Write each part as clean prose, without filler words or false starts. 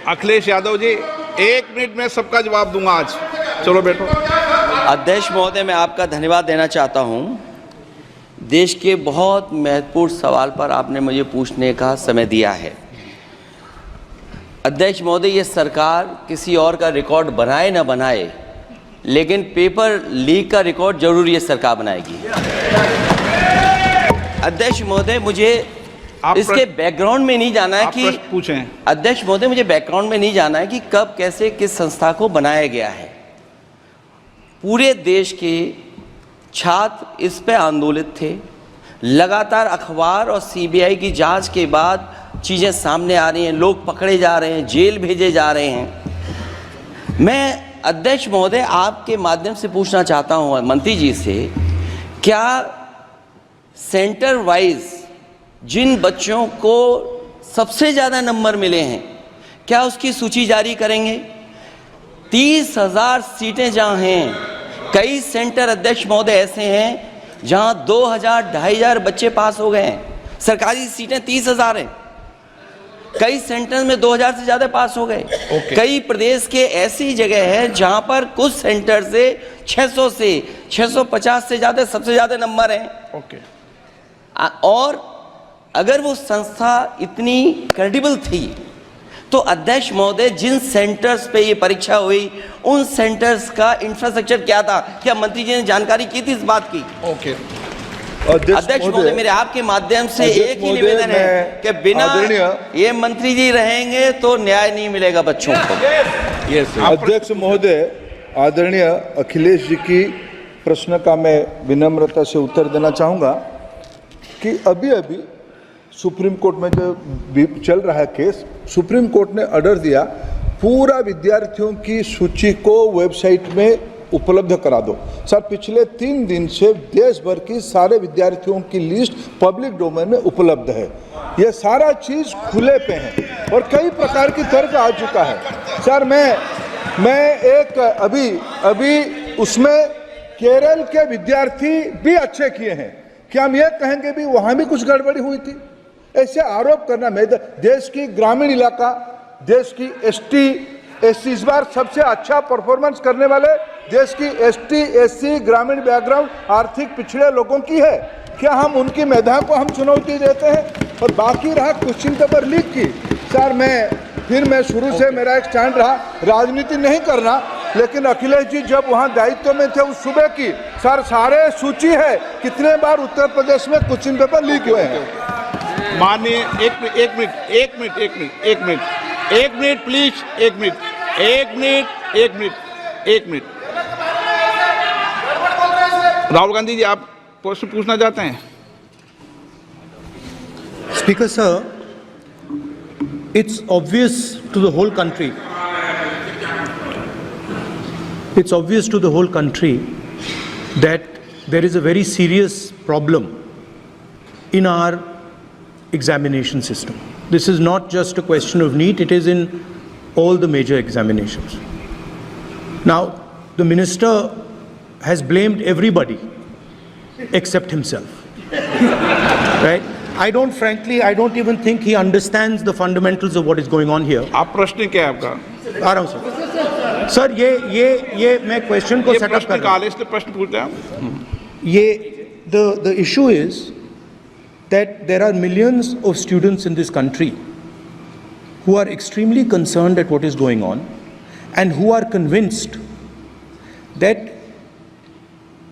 Akhilesh Yadav ji 1 minute में सबका जवाब दूंगा आज। चलो बैठो। अध्यक्ष महोदय, मैं आपका धन्यवाद देना चाहता हूं। देश के बहुत महत्वपूर्ण सवाल पर आपने मुझे पूछने का समय दिया है। अध्यक्ष महोदय, ये सरकार किसी और का रिकॉर्ड बनाए ना बनाए, लेकिन पेपर लीक का रिकॉर्ड जरूर ये सरकार बनाएगी। अध्यक्ष महोदय, मुझे इसके बैकग्राउंड में नहीं जाना है कि पूछें। अध्यक्ष महोदय, मुझे बैकग्राउंड में नहीं जाना है कि कब कैसे किस संस्था को बनाया गया है। पूरे देश के छात्र इस पे आंदोलित थे। लगातार अखबार और सीबीआई की जांच के बाद चीज़ें सामने आ रही हैं, लोग पकड़े जा रहे हैं, जेल भेजे जा रहे हैं। मैं अध्यक्ष महोदय आपके माध्यम से पूछना चाहता हूं मंत्री जी से, क्या सेंटर वाइज जिन बच्चों को सबसे ज़्यादा नंबर मिले हैं, क्या उसकी सूची जारी करेंगे? 30,000 सीटें जहाँ हैं, कई सेंटर अध्यक्ष महोदय ऐसे हैं जहाँ 2,000 2,500 बच्चे पास हो गए हैं। सरकारी सीटें 30,000 हैं, कई सेंटर में 2,000 से ज़्यादा पास हो गए। कई प्रदेश के ऐसी जगह है जहाँ पर कुछ सेंटर से 600 से 650 से ज़्यादा सबसे ज़्यादा नंबर हैं। और अगर वो संस्था इतनी क्रेडिबल थी तो अध्यक्ष महोदय जिन सेंटर्स पे ये परीक्षा हुई उन सेंटर्स का इंफ्रास्ट्रक्चर क्या था? क्या मंत्री जी ने जानकारी की थी इस बात की? अध्यक्ष महोदय, मेरे आपके माध्यम से एक ही निवेदन है कि बिना ये मंत्री जी रहेंगे तो न्याय नहीं मिलेगा बच्चों को। अध्यक्ष महोदय, आदरणीय अखिलेश जी की प्रश्न का मैं विनम्रता से उत्तर देना चाहूँगा कि अभी सुप्रीम कोर्ट में जो चल रहा है केस, सुप्रीम कोर्ट ने ऑर्डर दिया पूरा विद्यार्थियों की सूची को वेबसाइट में उपलब्ध करा दो। सर, पिछले 3 दिन से देश भर की सारे विद्यार्थियों की लिस्ट पब्लिक डोमेन में उपलब्ध है। ये सारा चीज़ खुले पे है और कई प्रकार की तर्क आ चुका है। सर, मैं एक अभी उसमें केरल के विद्यार्थी भी अच्छे किए हैं, क्या हम ये कहेंगे भी वहाँ भी कुछ गड़बड़ी हुई थी? ऐसे आरोप करना, मैं देश की ग्रामीण इलाका, देश की एसटी एससी इस बार सबसे अच्छा परफॉर्मेंस करने वाले देश की एसटी एससी ग्रामीण बैकग्राउंड आर्थिक पिछड़े लोगों की है। क्या हम उनकी मेधा को हम चुनौती देते हैं? और बाकी रहा क्वेश्चन पेपर लीक की, सर मैं शुरू से मेरा एक स्टैंड रहा राजनीति नहीं करना, लेकिन अखिलेश जी जब वहाँ दायित्व में थे उस सूबे की, सर सारे सूची है कितने बार उत्तर प्रदेश में क्वेश्चन पेपर लीक हुए हैं। माननीय एक मिनट प्लीज, एक मिनट। राहुल गांधी जी, आप प्रश्न पूछना चाहते हैं? Speaker sir, it's obvious to the whole country. It's obvious to the whole country that there is a very serious problem in our examination system. This is not just a question of NEET, it is in all the major examinations. Now, the minister has blamed everybody except himself. Right? I don't even think he understands the fundamentals of what is going on here. आप प्रश्न क्या है आपका? आ रहा हूं sir. Sir ये मैं question को सेटअप कर रहा हूं। इसलिए प्रश्न पूछते हैं। ये the issue is that there are millions of students in this country who are extremely concerned at what is going on and who are convinced that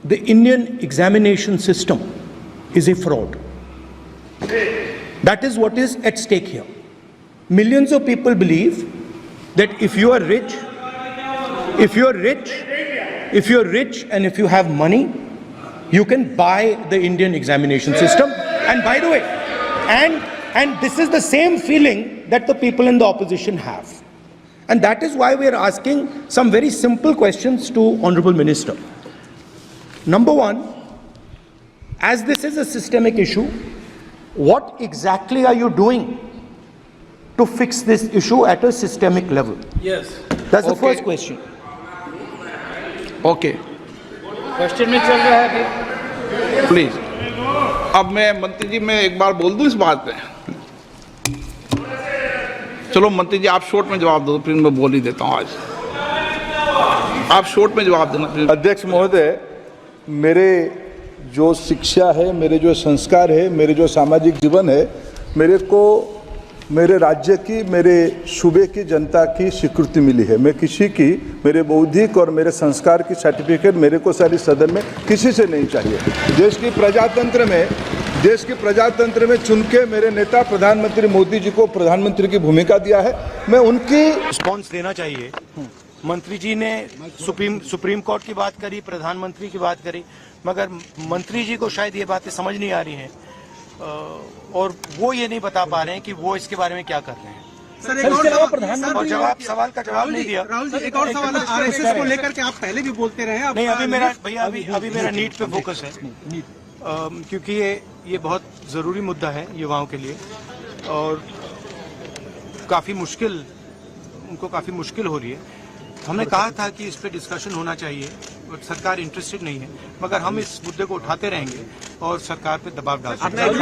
the Indian examination system is a fraud. That is what is at stake here. Millions of people believe that if you are rich and if you have money, you can buy the Indian examination system. And by the way, and this is the same feeling that the people in the opposition have. And that is why we are asking some very simple questions to Honorable Minister. Number one, as this is a systemic issue, what exactly are you doing to fix this issue at a systemic level? Yes. That's the first question. Okay. Question में चल रहा है अभी। Please. अब मैं मंत्री जी, मैं एक बार बोल दूं इस बात पे? चलो मंत्री जी आप शॉर्ट में जवाब दो, फिर मैं बोल ही देता हूँ आज। आप शॉर्ट में जवाब देना फिर। अध्यक्ष महोदय, मेरे जो शिक्षा है, मेरे जो संस्कार है, मेरे जो सामाजिक जीवन है, मेरे को मेरे राज्य की, मेरे सूबे की जनता की स्वीकृति मिली है। मैं किसी की, मेरे बौद्धिक और मेरे संस्कार की सर्टिफिकेट मेरे को सारी सदन में किसी से नहीं चाहिए। देश की प्रजातंत्र में चुन के मेरे नेता प्रधानमंत्री मोदी जी को प्रधानमंत्री की भूमिका दिया है। मैं उनकी रिस्पॉन्स देना चाहिए। मंत्री जी ने सुप्रीम कोर्ट की बात करी, प्रधानमंत्री की बात करी, मगर मंत्री जी को शायद ये बातें समझ नहीं आ रही हैं और वो ये नहीं बता पा रहे हैं कि वो इसके बारे में क्या कर रहे हैं। सर, एक और और सवाल का जवाब नहीं दिया। राहुल जी, एक और सवाल है, आरएसएस को लेकर के आप पहले भी बोलते रहे हैं। नहीं, अभी मेरा नीट पे फोकस है, क्योंकि ये बहुत ज़रूरी मुद्दा है युवाओं के लिए और उनको काफ़ी मुश्किल हो रही है। हमने कहा था कि इस पे डिस्कशन होना चाहिए और सरकार इंटरेस्टेड नहीं है, मगर हम इस मुद्दे को उठाते रहेंगे और सरकार पे दबाव डालते रहेंगे।